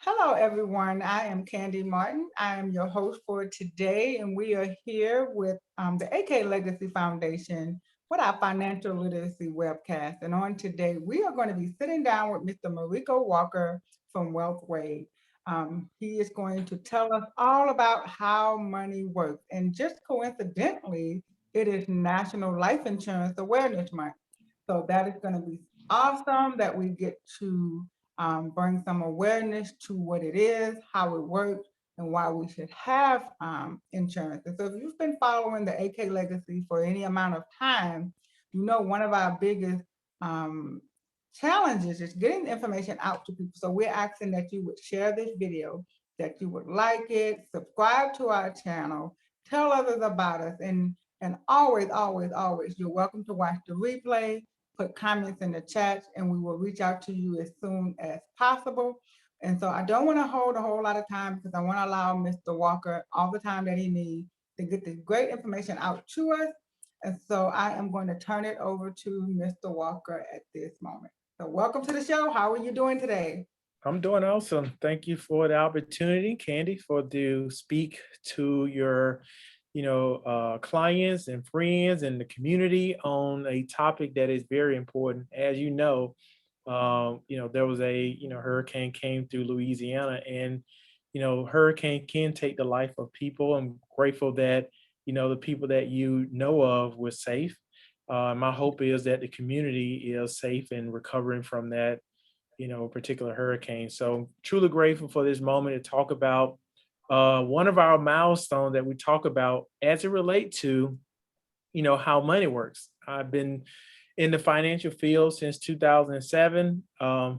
Hello, everyone. I am Candy Martin. I am your host for today, and we are here with the AK Legacy Foundation with our financial literacy webcast. And on today, we are going to be sitting down with Mr. Marico Walker from WealthWay. He is going to tell us all about how money works. And just coincidentally, it is National Life Insurance Awareness Month. So that is going to be awesome that we get to bring some awareness to what it is, how it works, and why we should have insurance. And so if you've been following the AK Legacy for any amount of time, you know one of our biggest um, challenges is getting the information out to people. So we're asking that you would share this video, that you would like it, subscribe to our channel, tell others about us, and always, always, always, you're welcome to watch the replay, put comments in the chat, and we will reach out to you as soon as possible. And so I don't want to hold a whole lot of time because I want to allow Mr. Walker all the time that he needs to get this great information out to us. And so I am going to turn it over to Mr. Walker at this moment. So welcome to the show. How are you doing today? I'm doing awesome. Thank you for the opportunity, Candy, for to speak to your, clients and friends and the community on a topic that is very important. As there was a hurricane came through Louisiana, and hurricane can take the life of people. I'm grateful that the people that you know of were safe. My hope is that the community is safe and recovering from that particular hurricane. So truly grateful for this moment to talk about one of our milestones that we talk about as it relate to, how money works. I've been in the financial field since 2007,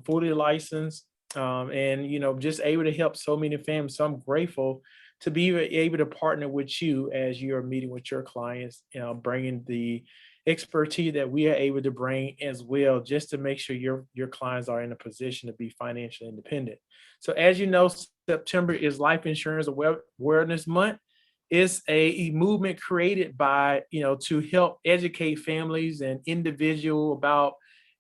fully licensed, and, just able to help so many families. So I'm grateful to be able to partner with you as you're meeting with your clients, bringing the expertise that we are able to bring as well, just to make sure your clients are in a position to be financially independent. So as you know, September is Life Insurance Awareness Month. It's a movement created by, to help educate families and individual about,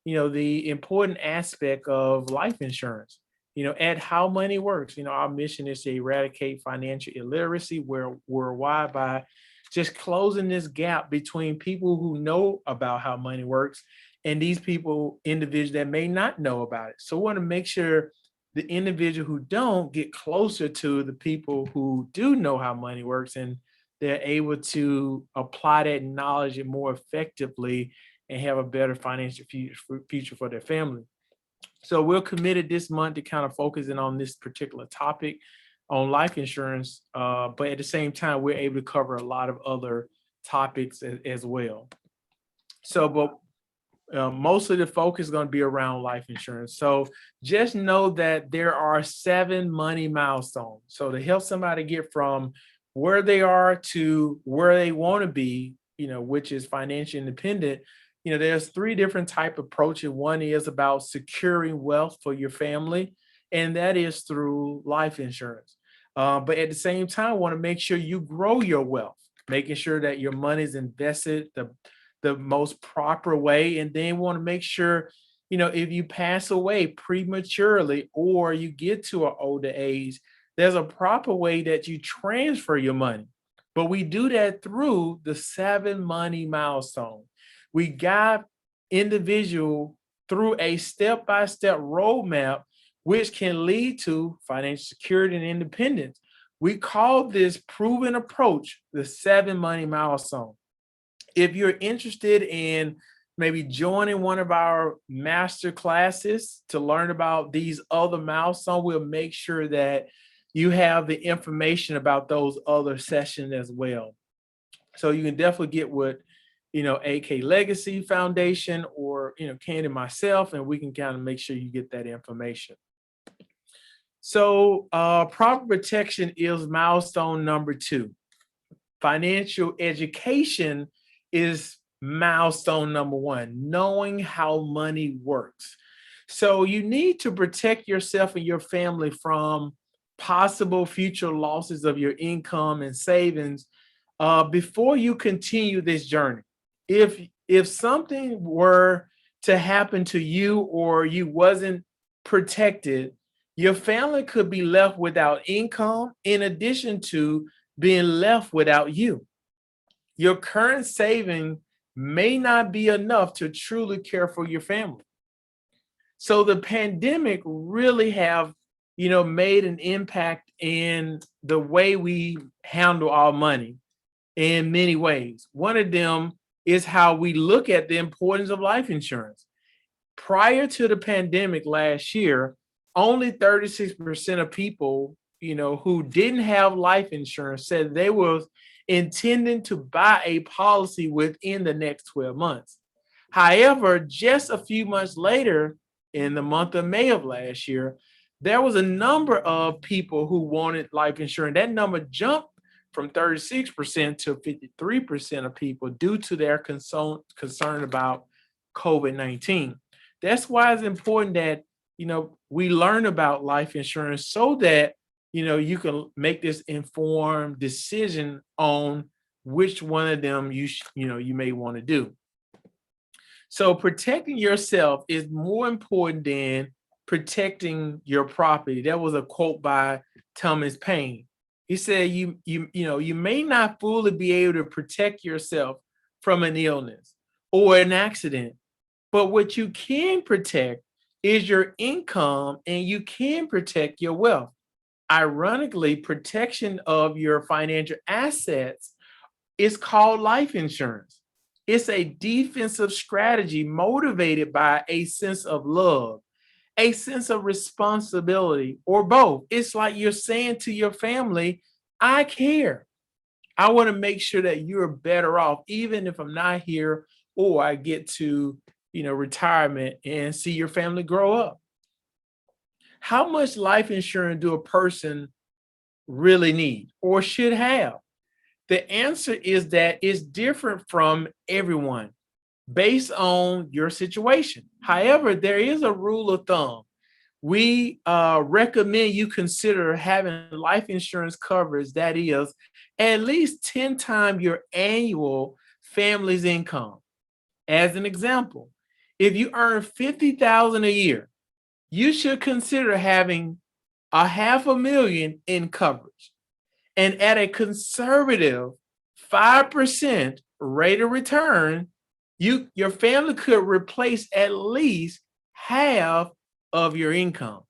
the important aspect of life insurance, and how money works. Our mission is to eradicate financial illiteracy worldwide by just closing this gap between people who know about how money works and these people, individuals that may not know about it. So we want to make sure the individual who don't get closer to the people who do know how money works, and they're able to apply that knowledge more effectively and have a better financial future for their family. So we're committed this month to kind of focusing on this particular topic on life insurance, but at the same time, we're able to cover a lot of other topics as well. So, but most of the focus is going to be around life insurance. So just know that there are 7 money milestones. So to help somebody get from where they are to where they want to be, which is financially independent, there's 3 different type of approaches. One is about securing wealth for your family, and that is through life insurance. But at the same time, want to make sure you grow your wealth, making sure that your money is invested the most proper way. And then want to make sure, if you pass away prematurely or you get to an older age, there's a proper way that you transfer your money. But we do that through the 7 money milestones. We guide individual through a step-by-step roadmap, which can lead to financial security and independence. We call this proven approach the 7 money milestone. If you're interested in maybe joining one of our master classes to learn about these other milestones, we'll make sure that you have the information about those other sessions as well. So you can definitely get with, AK Legacy Foundation or, Candy myself, and we can kind of make sure you get that information. So proper protection is milestone number 2. Financial education is milestone number 1, knowing how money works. So you need to protect yourself and your family from possible future losses of your income and savings before you continue this journey. If something were to happen to you or you wasn't protected, Your family could be left without income in addition to being left without you. Your current saving may not be enough to truly care for your family. So the pandemic really have, made an impact in the way we handle our money in many ways. One of them is how we look at the importance of life insurance. Prior to the pandemic last year, only 36% of people, who didn't have life insurance said they were intending to buy a policy within the next 12 months. However, just a few months later, in the month of May of last year, there was a number of people who wanted life insurance. That number jumped from 36% to 53% of people due to their concern about COVID-19. That's why it's important that, we learn about life insurance so that, you can make this informed decision on which one of them you may want to do. So protecting yourself is more important than protecting your property. That was a quote by Thomas Paine. He said, you may not fully be able to protect yourself from an illness or an accident, but what you can protect is your income, and you can protect your wealth. Ironically, protection of your financial assets is called life insurance. It's a defensive strategy motivated by a sense of love, a sense of responsibility, or both. It's like you're saying to your family, I care. I want to make sure that you're better off, even if I'm not here or I get to, retirement and see your family grow up. How much life insurance do a person really need or should have? The answer is that it's different from everyone based on your situation. However, there is a rule of thumb. We recommend you consider having life insurance coverage that is at least 10 times your annual family's income. As an example, if you earn $50,000 a year, you should consider having a half a million in coverage. And at a conservative 5% rate of return, your family could replace at least half of your income.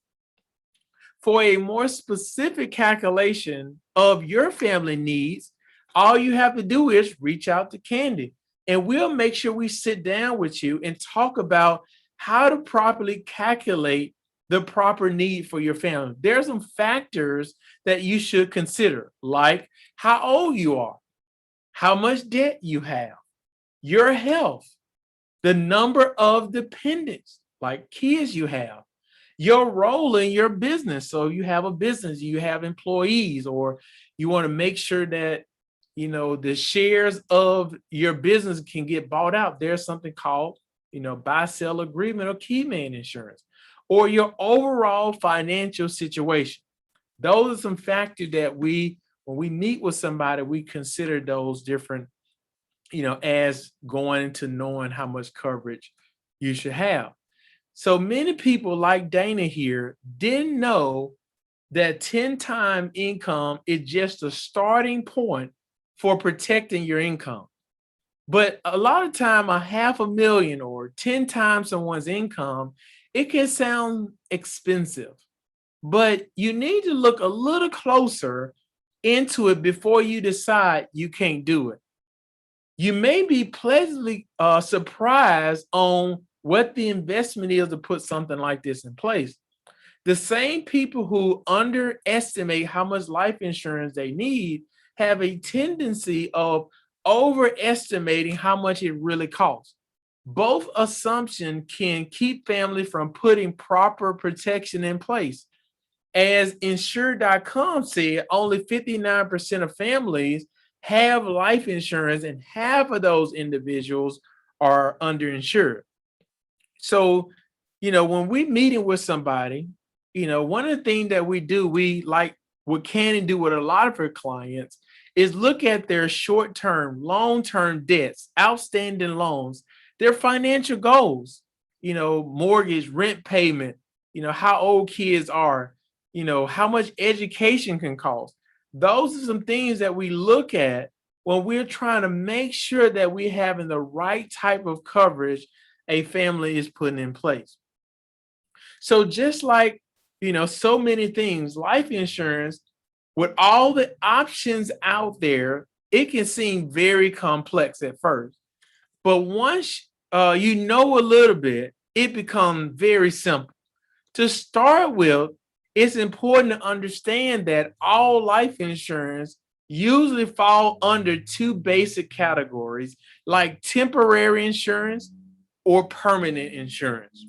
For a more specific calculation of your family needs, all you have to do is reach out to Candy, and we'll make sure we sit down with you and talk about how to properly calculate the proper need for your family. There are some factors that you should consider, like how old you are, how much debt you have, your health, the number of dependents, like kids you have, your role in your business. So you have a business, you have employees, or you want to make sure that, the shares of your business can get bought out. There's something called, buy-sell agreement or key man insurance, or your overall financial situation. Those are some factors that when we meet with somebody, we consider those different, as going into knowing how much coverage you should have. So many people like Dana here didn't know that 10 time income is just a starting point for protecting your income. But a lot of time, a half a million or 10 times someone's income, it can sound expensive, but you need to look a little closer into it before you decide you can't do it. You may be pleasantly surprised on what the investment is to put something like this in place. The same people who underestimate how much life insurance they need have a tendency of overestimating how much it really costs. Both assumptions can keep families from putting proper protection in place. As insure.com said, only 59% of families have life insurance, and half of those individuals are underinsured. So, when we meeting with somebody, one of the things that we do, we like what Cannon do with a lot of her clients is look at their short-term, long-term debts, outstanding loans, their financial goals, mortgage, rent payment, how old kids are, how much education can cost. Those are some things that we look at when we're trying to make sure that we're having the right type of coverage a family is putting in place. So just like, so many things, life insurance, with all the options out there, it can seem very complex at first. But once you know a little bit, it becomes very simple. To start with, it's important to understand that all life insurance usually fall under two basic categories, like temporary insurance or permanent insurance.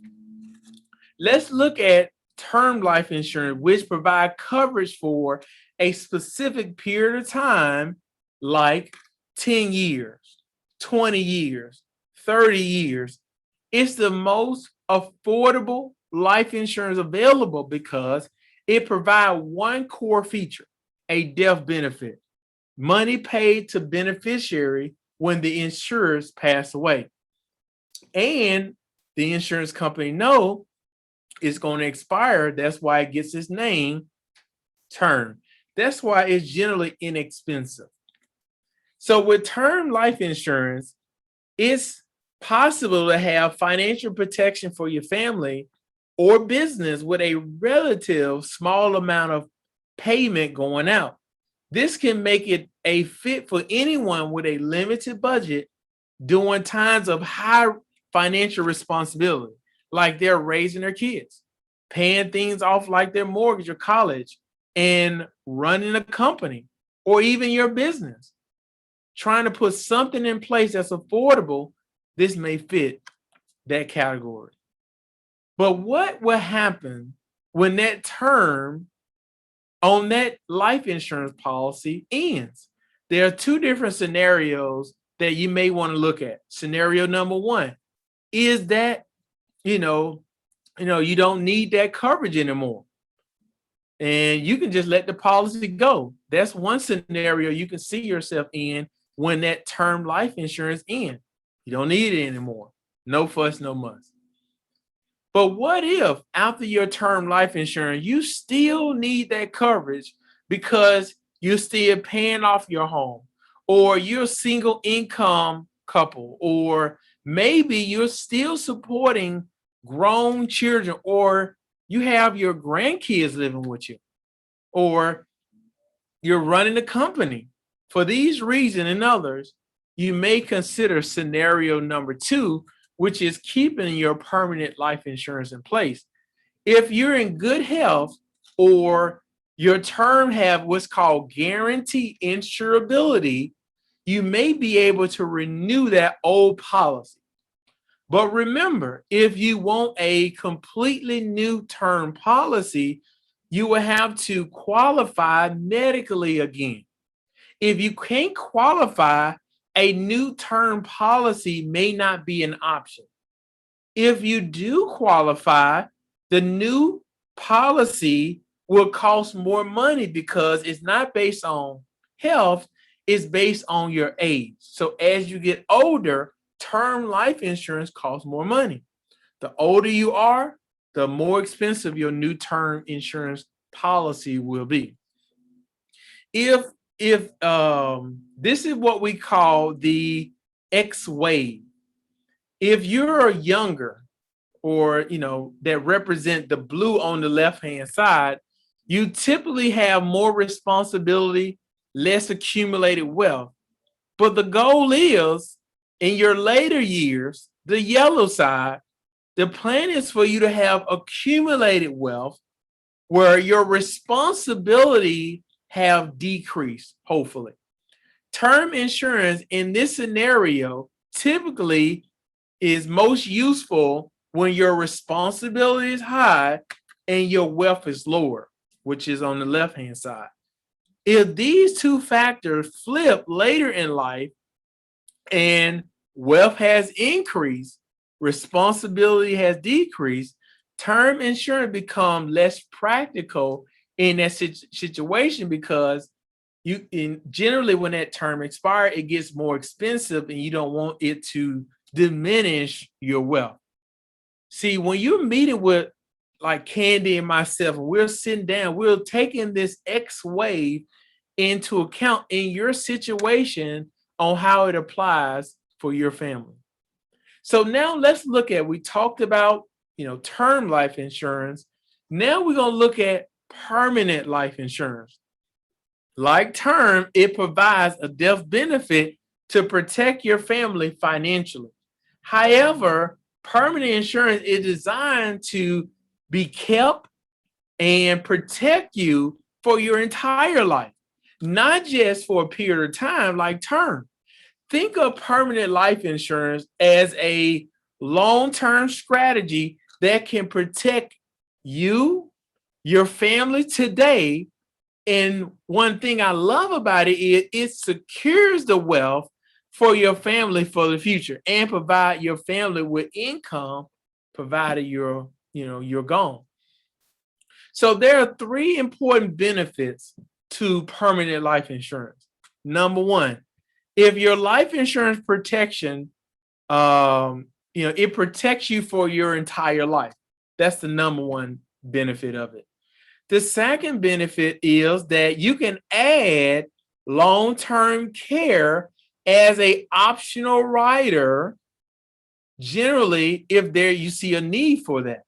Let's look at term life insurance, which provide coverage for a specific period of time, like 10 years, 20 years, 30 years. It's the most affordable life insurance available because it provides one core feature, a death benefit, money paid to beneficiary when the insurers pass away. And the insurance company know it's going to expire. That's why it gets its name, term. That's why it's generally inexpensive. So with term life insurance, it's possible to have financial protection for your family or business with a relative small amount of payment going out. This can make it a fit for anyone with a limited budget during times of high financial responsibility, like they're raising their kids, paying things off like their mortgage or college, and running a company or even your business. Trying to put something in place that's affordable, this may fit that category. But what will happen when that term on that life insurance policy ends? There are two different scenarios that you may want to look at. Scenario number one is that, you don't need that coverage anymore. And you can just let the policy go. That's one scenario you can see yourself in when that term life insurance ends. You don't need it anymore. No fuss, no muss. But what if after your term life insurance, you still need that coverage because you're still paying off your home, or you're a single income couple, or maybe you're still supporting grown children, or you have your grandkids living with you, or you're running a company. For these reasons and others, you may consider scenario number two, which is keeping your permanent life insurance in place. If you're in good health or your term have what's called guaranteed insurability, you may be able to renew that old policy. But remember, if you want a completely new term policy, you will have to qualify medically again. If you can't qualify, a new term policy may not be an option. If you do qualify, the new policy will cost more money because it's not based on health, it's based on your age. So as you get older, term life insurance costs more money. The older you are, the more expensive your new term insurance policy will be. If this is what we call the X wave. If you're younger, or that represent the blue on the left hand side, you typically have more responsibility, less accumulated wealth. But the goal is, in your later years, the yellow side, the plan is for you to have accumulated wealth where your responsibility have decreased, hopefully. Term insurance in this scenario typically is most useful when your responsibility is high and your wealth is lower, which is on the left-hand side. If these two factors flip later in life and wealth has increased, responsibility has decreased, term insurance becomes less practical in that situation because generally when that term expires, it gets more expensive and you don't want it to diminish your wealth. See, when you're meeting with like Candy and myself, and we're sitting down, we're taking this X wave into account in your situation on how it applies for your family. So now let's look at, we talked about, term life insurance. Now we're going to look at permanent life insurance. Like term, it provides a death benefit to protect your family financially. However, permanent insurance is designed to be kept and protect you for your entire life, not just for a period of time like term. Think of permanent life insurance as a long-term strategy that can protect you, your family today. And one thing I love about it is it secures the wealth for your family for the future and provide your family with income provided you're gone. So there are three important benefits to permanent life insurance. Number one, if your life insurance protection, it protects you for your entire life. That's the number one benefit of it. The second benefit is that you can add long-term care as an optional rider, generally, if you see a need for that.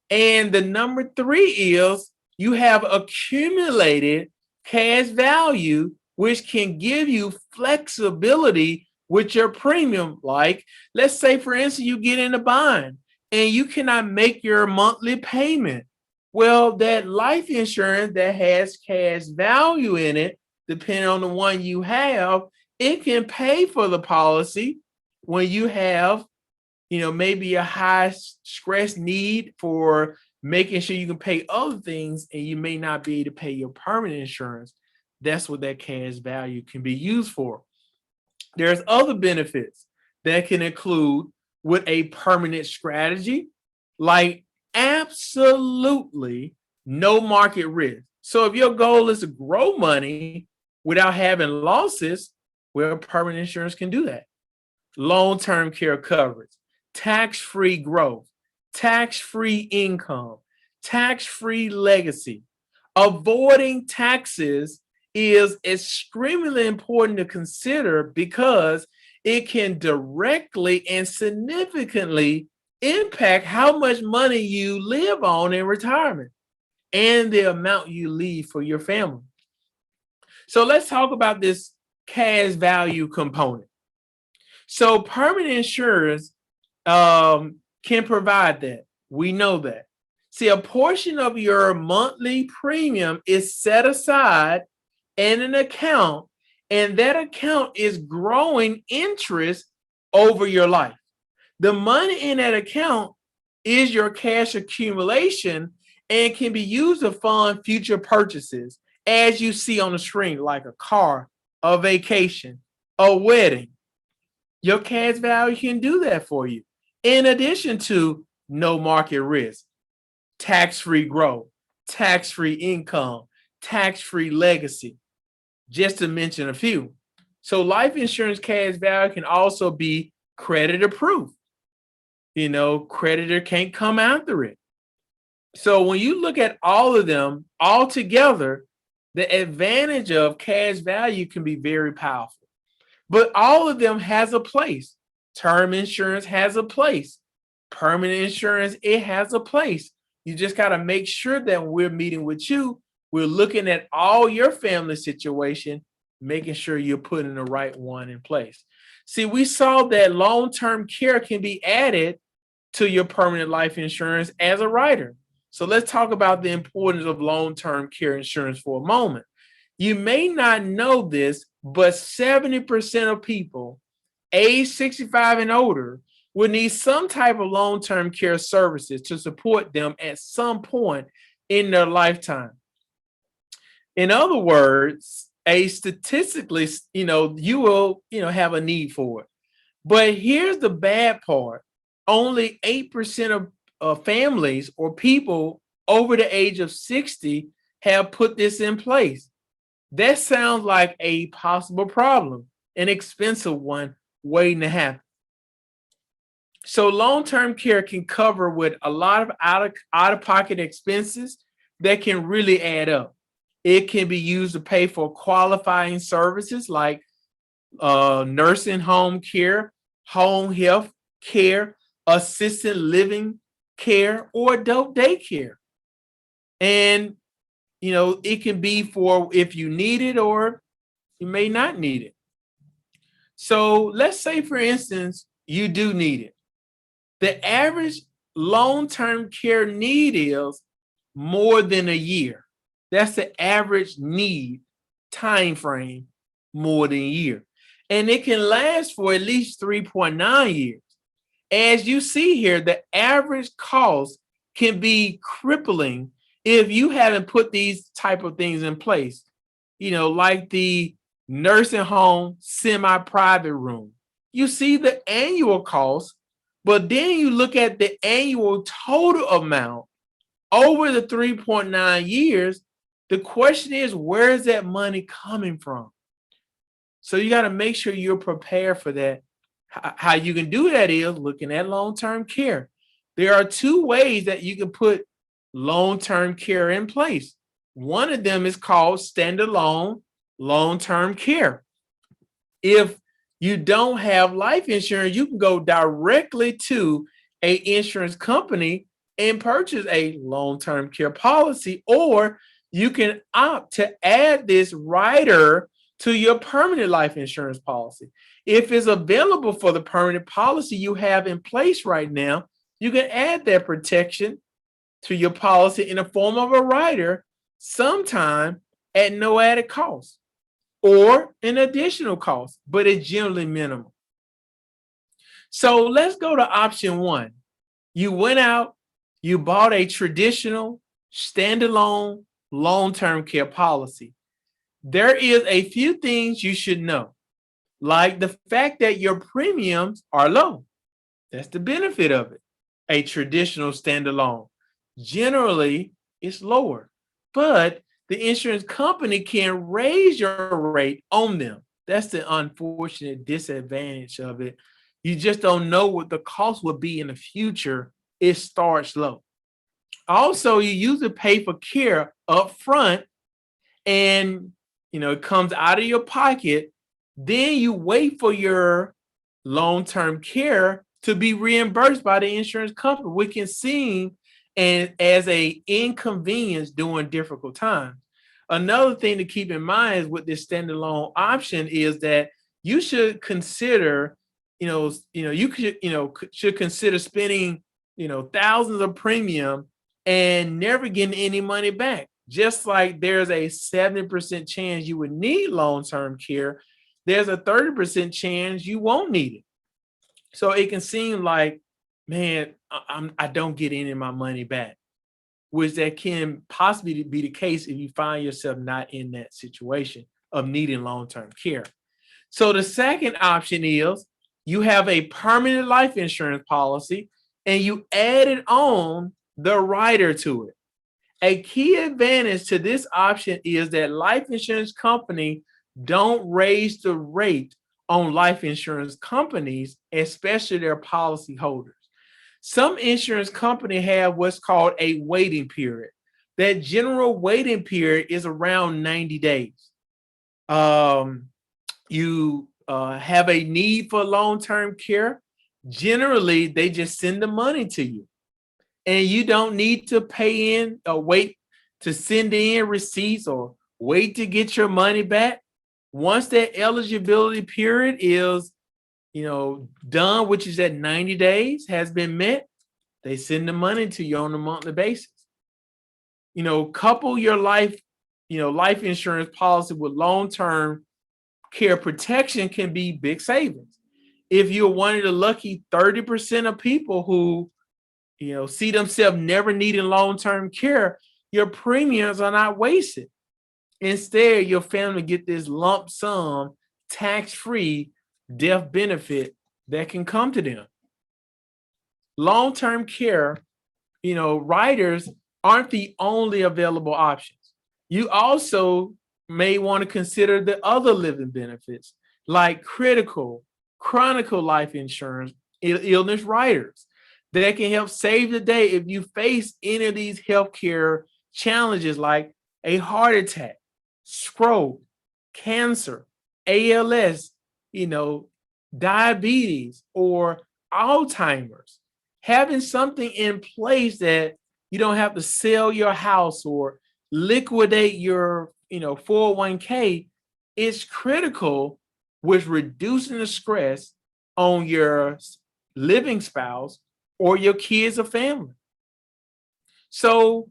And the number three is you have accumulated cash value, which can give you flexibility with your premium. Like, let's say, for instance, you get in a bind and you cannot make your monthly payment. Well, that life insurance that has cash value in it, depending on the one you have, it can pay for the policy when you have, maybe a high stress need for making sure you can pay other things and you may not be able to pay your permanent insurance. That's what that cash value can be used for. There's other benefits that can include with a permanent strategy, like absolutely no market risk. So if your goal is to grow money without having losses, well, permanent insurance can do that. Long-term care coverage, tax-free growth, tax-free income, tax-free legacy. Avoiding taxes is extremely important to consider because it can directly and significantly impact how much money you live on in retirement and the amount you leave for your family. So let's talk about this cash value component. So permanent insurance can provide that. We know that. See, a portion of your monthly premium is set aside in an account, and that account is growing interest over your life. The money in that account is your cash accumulation and can be used to fund future purchases, as you see on the screen, like a car, a vacation, a wedding. Your cash value can do that for you. In addition to no market risk, tax-free growth, tax-free income, tax-free legacy, just to mention a few. So life insurance cash value can also be creditor proof. Creditor can't come after it. So when you look at all of them all together, the advantage of cash value can be very powerful. But all of them has a place. Term insurance has a place. Permanent insurance, it has a place. You just got to make sure that when we're meeting with you, we're looking at all your family situation, making sure you're putting the right one in place. See, we saw that long-term care can be added to your permanent life insurance as a rider. So let's talk about the importance of long-term care insurance for a moment. You may not know this, but 70% of people age 65 and older will need some type of long-term care services to support them at some point in their lifetime. In other words, statistically, you will, have a need for it. But here's the bad part. Only 8% of families or people over the age of 60 have put this in place. That sounds like a possible problem, an expensive one waiting to happen. So long-term care can cover with a lot of out-of-pocket expenses that can really add up. It can be used to pay for qualifying services like nursing home care, home health care, assisted living care, or adult daycare. And it can be for if you need it or you may not need it. So let's say, for instance, you do need it. The average long-term care need is more than a year. That's the average need time frame, more than a year. And it can last for at least 3.9 years. As you see here, the average cost can be crippling if you haven't put these type of things in place, like the nursing home semi-private room. You see the annual cost, but then you look at the annual total amount over the 3.9 years. The question is, where is that money coming from? So you got to make sure you're prepared for that. How you can do that is looking at long-term care. There are two ways that you can put long-term care in place. One of them is called standalone long-term care. If you don't have life insurance, you can go directly to an insurance company and purchase a long-term care policy, or you can opt to add this rider to your permanent life insurance policy. If it's available for the permanent policy you have in place right now, you can add that protection to your policy in the form of a rider sometime at no added cost or an additional cost, but it's generally minimal. So let's go to option one. You went out, you bought a traditional standalone long-term care policy. There is a few things you should know, like the fact that your premiums are low. That's the benefit of it. A traditional standalone, generally, it's lower, but the insurance company can raise your rate on them. That's the unfortunate disadvantage of it. You just don't know what the cost will be in the future. It starts low. Also, you usually pay for care up front, and it comes out of your pocket. Then you wait for your long-term care to be reimbursed by the insurance company, which can seem as a inconvenience during difficult times. Another thing to keep in mind is with this standalone option is that you should consider, should consider spending, thousands of premium and never getting any money back. Just like there's a 70% chance you would need long-term care, there's a 30% chance you won't need it. So it can seem like, man, I don't get any of my money back, which that can possibly be the case if you find yourself not in that situation of needing long-term care. So the second option is you have a permanent life insurance policy and you added on the rider to it. A key advantage to this option is that life insurance company don't raise the rate on life insurance companies, especially their policy holders. Some insurance companies have what's called a waiting period. That general waiting period is around 90 days. You have a need for long-term care. Generally, they just send the money to you. And you don't need to pay in or wait to send in receipts or wait to get your money back. Once that eligibility period is, done, which is at 90 days, has been met, they send the money to you on a monthly basis. Couple your life insurance policy with long-term care protection can be big savings. If you're one of the lucky 30% of people who see themselves never needing long-term care, your premiums are not wasted. Instead, your family get this lump sum, tax-free death benefit that can come to them. Long-term care, riders aren't the only available options. You also may want to consider the other living benefits like critical, chronic life insurance, illness riders that can help save the day if you face any of these healthcare challenges like a heart attack, stroke, cancer, ALS, you know, diabetes, or Alzheimer's. Having something in place that you don't have to sell your house or liquidate your, 401k is critical with reducing the stress on your living spouse or your kids or family. So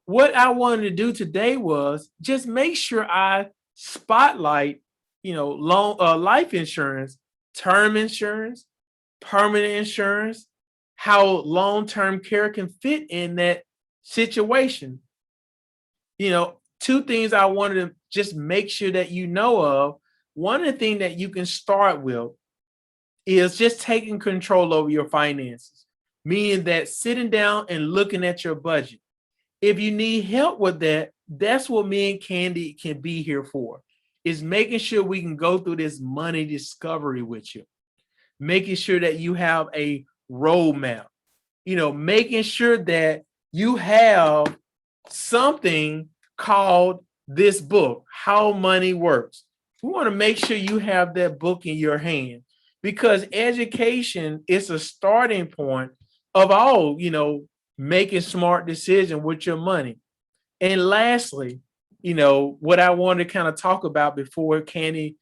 what I wanted to do today was just make sure I spotlight, life insurance, term insurance, permanent insurance, how long-term care can fit in that situation. Two things I wanted to just make sure that you know of. One of the things that you can start with is just taking control over your finances, meaning that sitting down and looking at your budget. If you need help with that, that's what me and Candy can be here for, is making sure we can go through this money discovery with you, making sure that you have a roadmap, making sure that you have something called this book, How Money Works. We want to make sure you have that book in your hand because education is a starting point of all, making smart decisions with your money. And lastly, what I wanted to kind of talk about before Candy,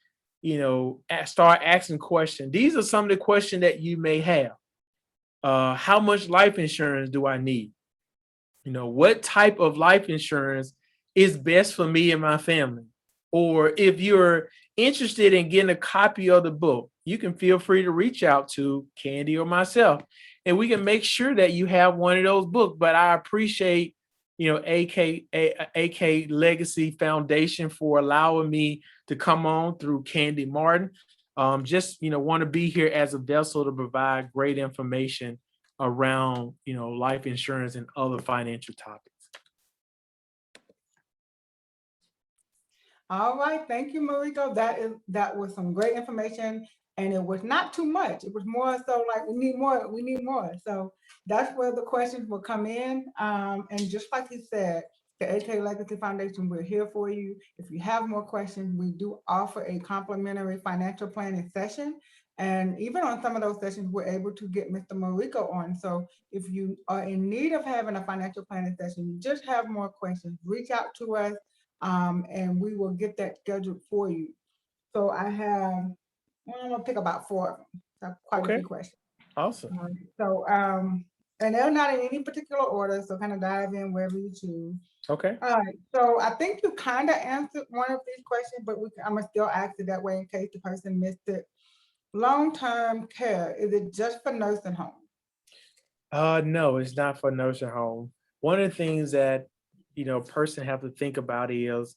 start asking questions. These are some of the questions that you may have. How much life insurance do I need? What type of life insurance is best for me and my family? Or if you're interested in getting a copy of the book, you can feel free to reach out to Candy or myself, and we can make sure that you have one of those books. But I appreciate, AK Legacy Foundation for allowing me to come on through Candy Martin. Just, want to be here as a vessel to provide great information around, life insurance and other financial topics. All right, thank you, Marico. That was some great information, and it was not too much. It was more so like we need more, we need more. So that's where the questions will come in. And just like he said, the AK Legacy Foundation, we're here for you. If you have more questions, we do offer a complimentary financial planning session. And even on some of those sessions, we're able to get Mr. Marico on. So if you are in need of having a financial planning session, you just have more questions, reach out to us, and we will get that scheduled for you. So I'm gonna pick about 4 of them. So quite a few questions. Awesome. So, and they're not in any particular order, so kind of dive in wherever you choose. Okay. All right. So I think you kind of answered one of these questions, but I'm gonna still ask it that way in case the person missed it. Long-term care, is it just for nursing homes? No, it's not for nursing home. One of the things that, person have to think about is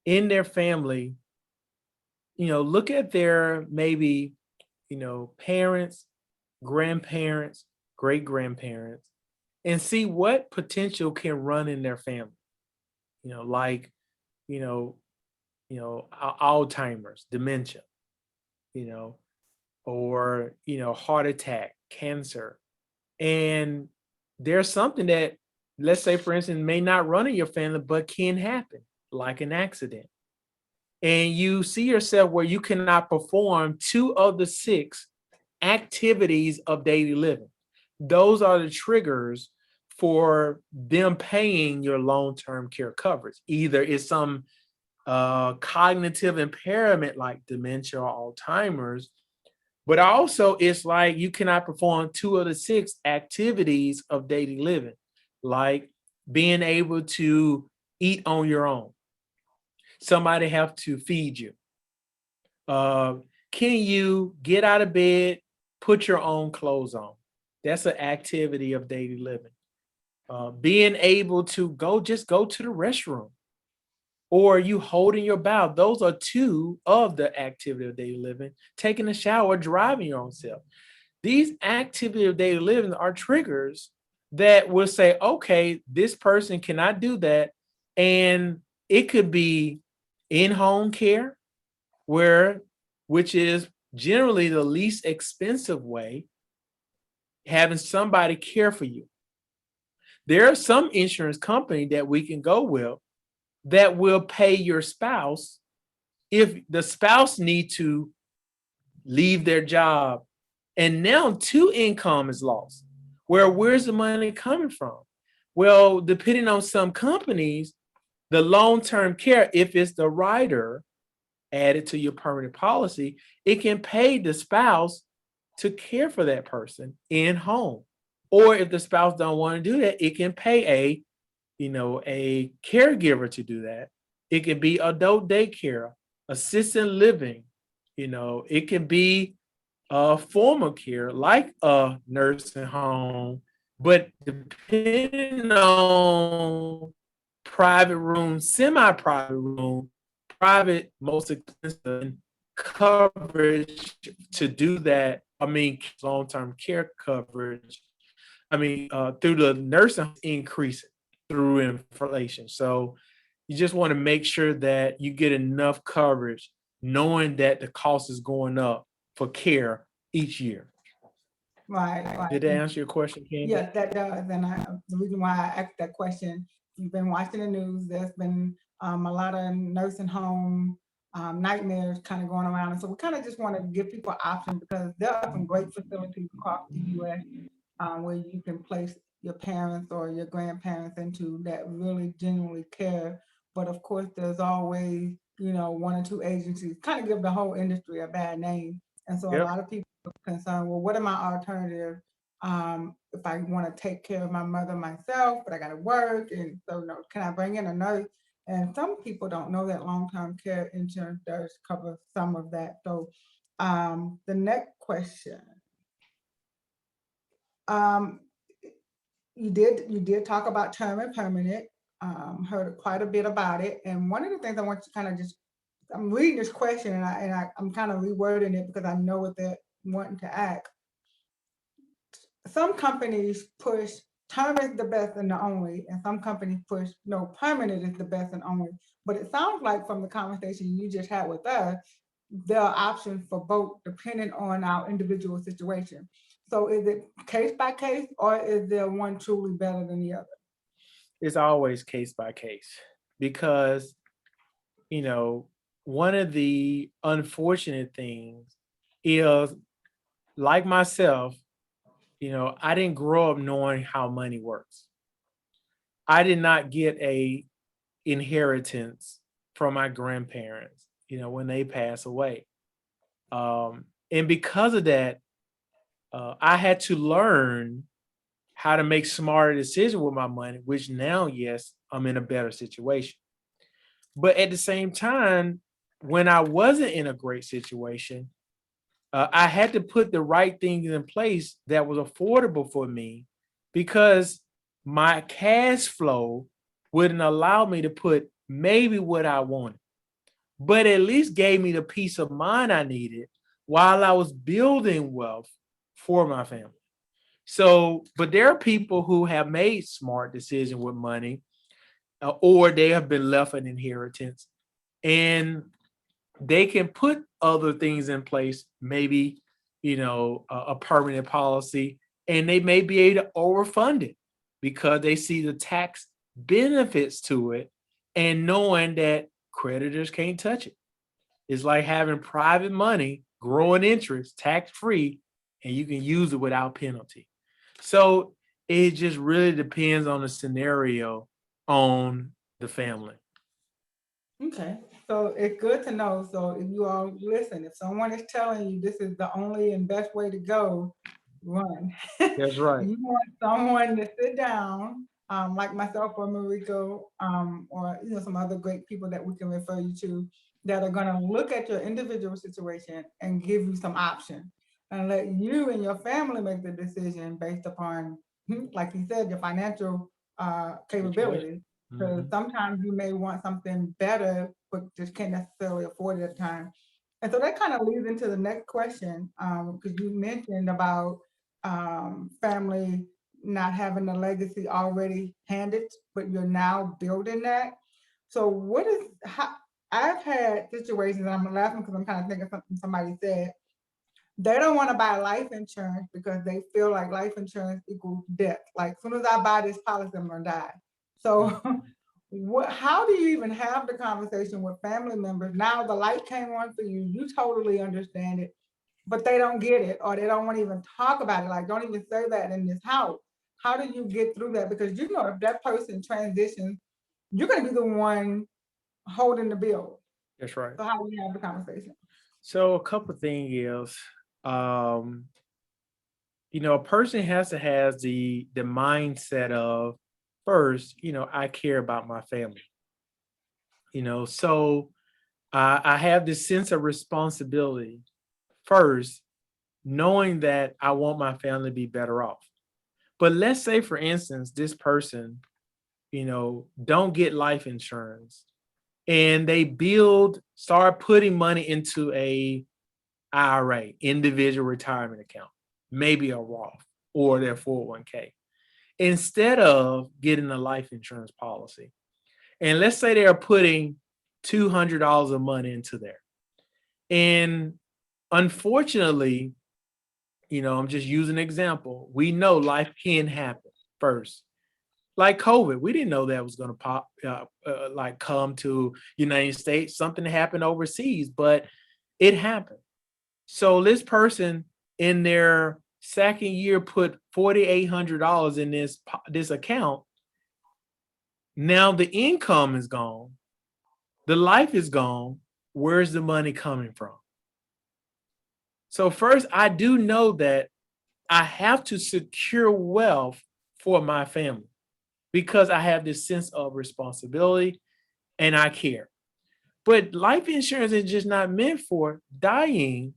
in their family, look at their maybe, parents, grandparents, great grandparents, and see what potential can run in their family. Like, Alzheimer's, dementia, or, heart attack, cancer. And there's something that, let's say, for instance, may not run in your family, but can happen, like an accident. And you see yourself where you cannot perform 2 of the 6 activities of daily living. Those are the triggers for them paying your long-term care coverage. Either it's some cognitive impairment like dementia or Alzheimer's, but also it's like you cannot perform 2 of the 6 activities of daily living, like being able to eat on your own. Somebody have to feed you. Can you get out of bed, put your own clothes on? That's an activity of daily living. Being able to go to the restroom, or you holding your bowel. Those are 2 of the activity of daily living. Taking a shower, driving your own self. These activities of daily living are triggers that will say, okay, this person cannot do that. And it could be in-home care, which is generally the least expensive way, having somebody care for you. There are some insurance company that we can go with that will pay your spouse if the spouse need to leave their job and now two income is lost. Where's the money coming from? Well, depending on some companies, the long-term care, if it's the rider added to your permanent policy, it can pay the spouse to care for that person in home. Or if the spouse don't want to do that, it can pay a caregiver to do that. It can be adult daycare, assisted living, it can be formal care like a nursing home, but depending on private room, semi-private room, private, most expensive coverage to do that. I mean, long-term care coverage. I mean, through the nursing increase through inflation. So you just want to make sure that you get enough coverage, knowing that the cost is going up for care each year. Right. Did that answer your question, Candy? Yes, that does. And the reason why I asked that question, you've been watching the news, there's been a lot of nursing home nightmares kind of going around. And so we kind of just want to give people options because there are some great facilities across the US where you can place your parents or your grandparents into that really genuinely care. But of course, there's always, one or two agencies kind of give the whole industry a bad name. And so a Yep. lot of people are concerned, well, what are my alternatives? If I want to take care of my mother myself, but I got to work. And so, can I bring in a nurse? And some people don't know that long-term care insurance does cover some of that. So the next question. Um, you did talk about term and permanent. Heard quite a bit about it. And one of the things I want to kind of just, I'm reading this question I'm kind of rewording it because I know what they're wanting to ask. Some companies push term is the best and the only, and some companies push no, permanent is the best and only. But it sounds like from the conversation you just had with us, there are options for both depending on our individual situation. So is it case by case or is there one truly better than the other? It's always case by case because, you know, one of the unfortunate things is, like myself, I didn't grow up knowing how money works. I did not get a inheritance from my grandparents, when they pass away. And because of that, I had to learn how to make smarter decisions with my money, which now, yes, I'm in a better situation. But at the same time, when I wasn't in a great situation, I had to put the right things in place that was affordable for me because my cash flow wouldn't allow me to put maybe what I wanted, but at least gave me the peace of mind I needed while I was building wealth for my family. So, but there are people who have made smart decisions with money, or they have been left an inheritance, and they can put other things in place, maybe, a permanent policy, and they may be able to overfund it because they see the tax benefits to it and knowing that creditors can't touch it. It's like having private money, growing interest, tax free, and you can use it without penalty. So it just really depends on the scenario on the family. Okay, so it's good to know. So if you all listen, if someone is telling you this is the only and best way to go, run. That's right. You want someone to sit down, like myself or Marico, or some other great people that we can refer you to that are going to look at your individual situation and give you some options and let you and your family make the decision based upon, like you said, your financial That's right. capabilities. Because Mhm. sometimes you may want something better, but just can't necessarily afford it at the time. And so that kind of leads into the next question, because you mentioned about family not having a legacy already handed, but you're now building that. So what is how I've had situations, and I'm laughing because I'm kind of thinking something somebody said. They don't want to buy life insurance because they feel like life insurance equals death. Like as soon as I buy this policy, I'm gonna die. So how do you even have the conversation with family members? Now the light came on for you, you totally understand it, but they don't get it, or they don't want to even talk about it. Like, don't even say that in this house. How do you get through that? Because you know, if that person transitions, you're gonna be the one holding the bill. That's right. So how do you have the conversation? So a couple of things is, um, a person has to have the mindset of first, I care about my family. So I have this sense of responsibility first, knowing that I want my family to be better off. But let's say, for instance, this person, don't get life insurance and they start putting money into a IRA, individual retirement account, maybe a Roth or their 401k, instead of getting a life insurance policy. And let's say they are putting $200 of money into there. And unfortunately, I'm just using an example. We know life can happen first. Like COVID, we didn't know that was going to like come to United States. Something happened overseas, but it happened. So this person in their second year put $4,800 in this account. Now the income is gone. The life is gone. Where's the money coming from? So first, I do know that I have to secure wealth for my family because I have this sense of responsibility and I care. But life insurance is just not meant for dying.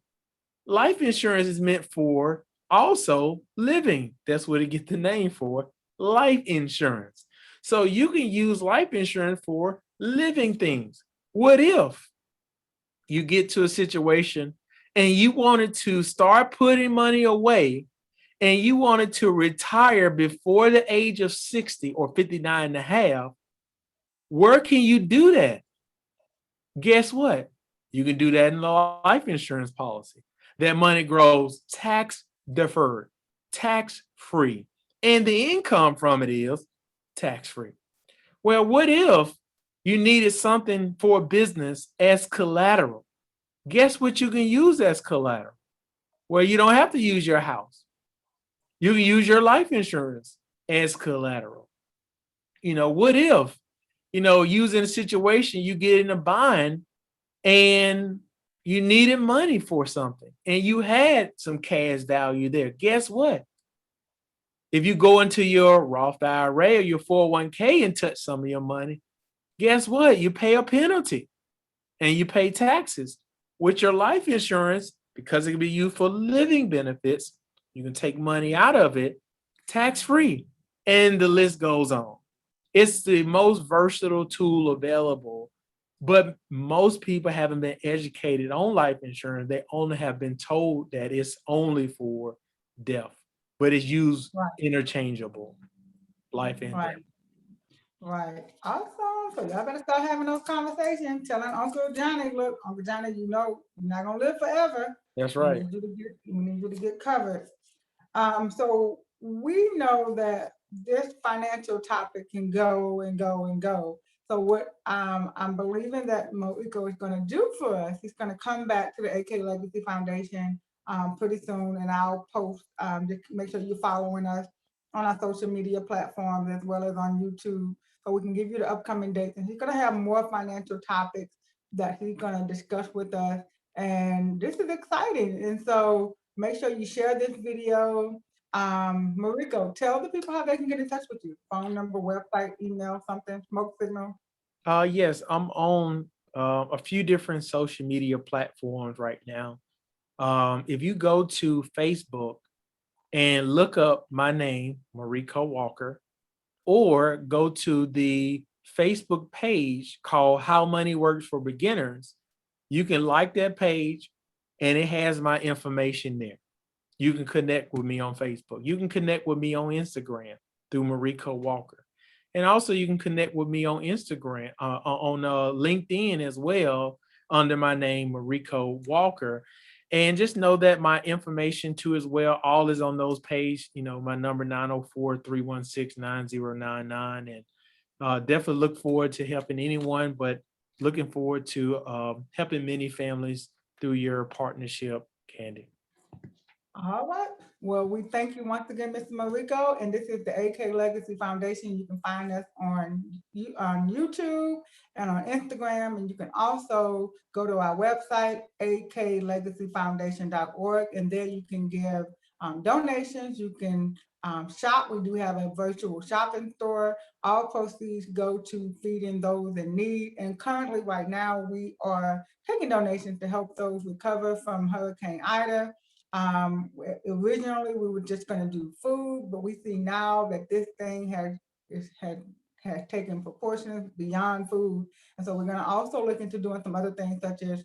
Life insurance is meant for also living. That's what it gets the name for, life insurance. So you can use life insurance for living things. What if you get to a situation and you wanted to start putting money away and you wanted to retire before the age of 60 or 59 and a half? Where can you do that? Guess what? You can do that in a life insurance policy. That money grows tax deferred, tax free, and the income from it is tax free. Well, what if you needed something for a business as collateral? Guess what you can use as collateral? Well, you don't have to use your house. You can use your life insurance as collateral. What if, using a situation, you get in a bind and you needed money for something and you had some cash value there. Guess what? If you go into your Roth IRA or your 401k and touch some of your money, guess what? You pay a penalty and you pay taxes. With your life insurance, because it can be used for living benefits, you can take money out of it tax free. And the list goes on. It's the most versatile tool available, but most people haven't been educated on life insurance. They only have been told that it's only for death, but it's used Right. interchangeable, life and Right. death. Right. Awesome. So y'all better start having those conversations, telling Uncle Johnny, look, Uncle Johnny, you're not gonna live forever. That's We right. need you to get covered. So we know that this financial topic can go and go and go. So what I'm believing that Marico is going to do for us, he's going to come back to the AK Legacy Foundation pretty soon, and I'll post. Just make sure you're following us on our social media platforms as well as on YouTube, so we can give you the upcoming dates. And he's going to have more financial topics that he's going to discuss with us, and this is exciting. And so make sure you share this video. Marico, tell the people how they can get in touch with you. Phone number, website, email, something, smoke signal. Yes, I'm on a few different social media platforms right now. If you go to Facebook and look up my name, Marico Walker, or go to the Facebook page called How Money Works for Beginners, you can like that page and it has my information there. You can connect with me on Facebook. You can connect with me on Instagram through Marico Walker. And also you can connect with me on Instagram, on LinkedIn as well, under my name, Marico Walker. And just know that my information too as well, all is on those page, my number 904-316-9099. And definitely look forward to helping anyone, but looking forward to helping many families through your partnership, Candy. All right. Well, we thank you once again, Mr. Marico, and this is the AK Legacy Foundation. You can find us on YouTube and on Instagram, and you can also go to our website, aklegacyfoundation.org, and there you can give donations. You can shop. We do have a virtual shopping store. All proceeds go to feeding those in need. And currently, right now, we are taking donations to help those recover from Hurricane Ida. Originally we were just going to do food, but we see now that this thing has taken proportions beyond food, and so we're going to also look into doing some other things such as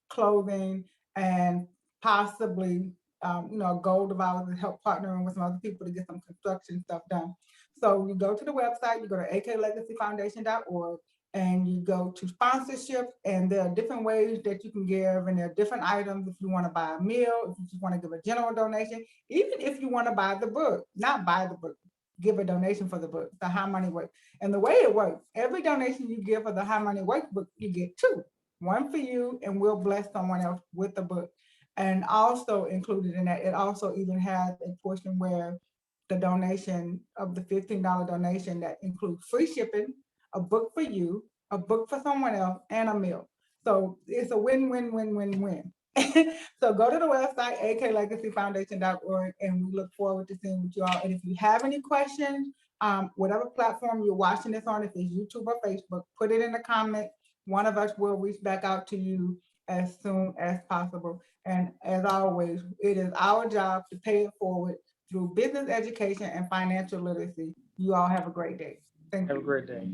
clothing and possibly a goal of ours to help partnering with some other people to get some construction stuff done. So you go to the website, you go to aklegacyfoundation.org, and you go to sponsorship, and there are different ways that you can give, and there are different items. If you want to buy a meal, if you just want to give a general donation, even if you want to buy the book, not buy the book, give a donation for the book, the How Money Works. And the way it works, every donation you give for the How Money Works book, you get two, one for you, and we'll bless someone else with the book. And also included in that, it also even has a portion where the donation of the $15 donation that includes free shipping, a book for you, a book for someone else, and a meal. So it's a win-win-win-win-win. So go to the website, aklegacyfoundation.org, and we look forward to seeing with you all. And if you have any questions, whatever platform you're watching this on, if it's YouTube or Facebook, put it in the comments. One of us will reach back out to you as soon as possible. And as always, it is our job to pay it forward through business education and financial literacy. You all have a great day. Thank you. Have a great day.